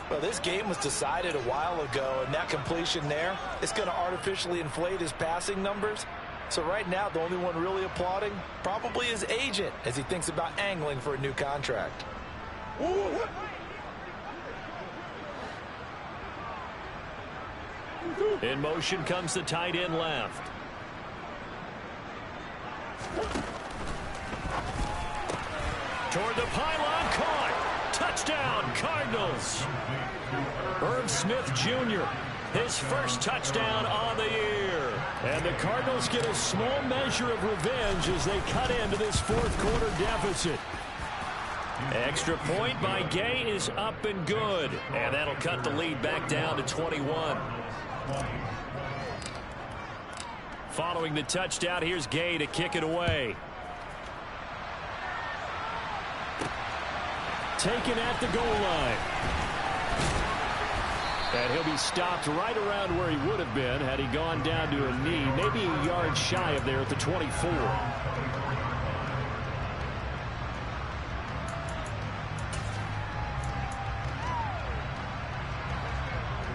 Well, this game was decided a while ago, and that completion there is going to artificially inflate his passing numbers. So right now, the only one really applauding probably his agent as he thinks about angling for a new contract.
In motion comes the tight end left. Toward the pylon, caught. Touchdown, Cardinals. Irv Smith Jr., his first touchdown on the year. And the Cardinals get a small measure of revenge as they cut into this 4th quarter deficit. Extra point by Gay is up and good. And that'll cut the lead back down to 21. Following the touchdown, here's Gay to kick it away. Taken at the goal line. And he'll be stopped right around where he would have been had he gone down to a knee, maybe a yard shy of there at the 24.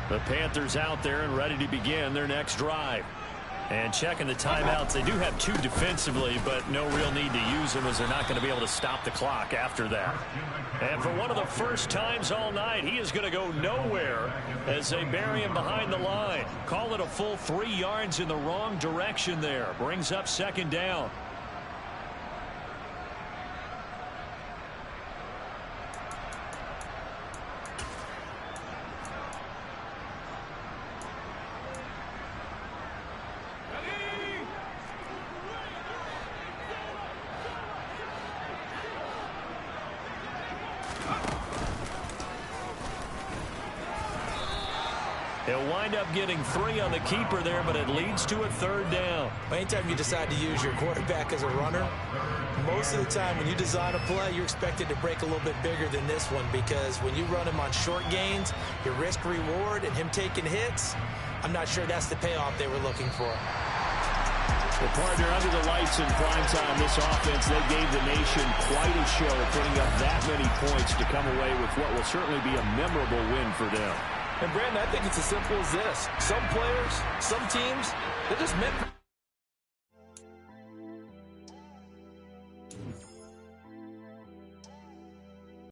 The Panthers out there and ready to begin their next drive. And checking the timeouts, they do have 2 defensively, but no real need to use them as they're not going to be able to stop the clock after that. And for one of the first times all night, he is going to go nowhere as they bury him behind the line. Call it a full 3 yards in the wrong direction there. Brings up 2nd down. He'll wind up getting 3 on the keeper there, but it leads to a 3rd down.
Anytime you decide to use your quarterback as a runner, most of the time when you design a play, you're expected to break a little bit bigger than this one, because when you run him on short gains, your risk-reward and him taking hits, I'm not sure that's the payoff they were looking for.
The partner under the lights in prime time, this offense, they gave the nation quite a show, putting up that many points to come away with what will certainly be a memorable win for them.
And Brandon, I think it's as simple as this. Some players, some teams, they're just meant for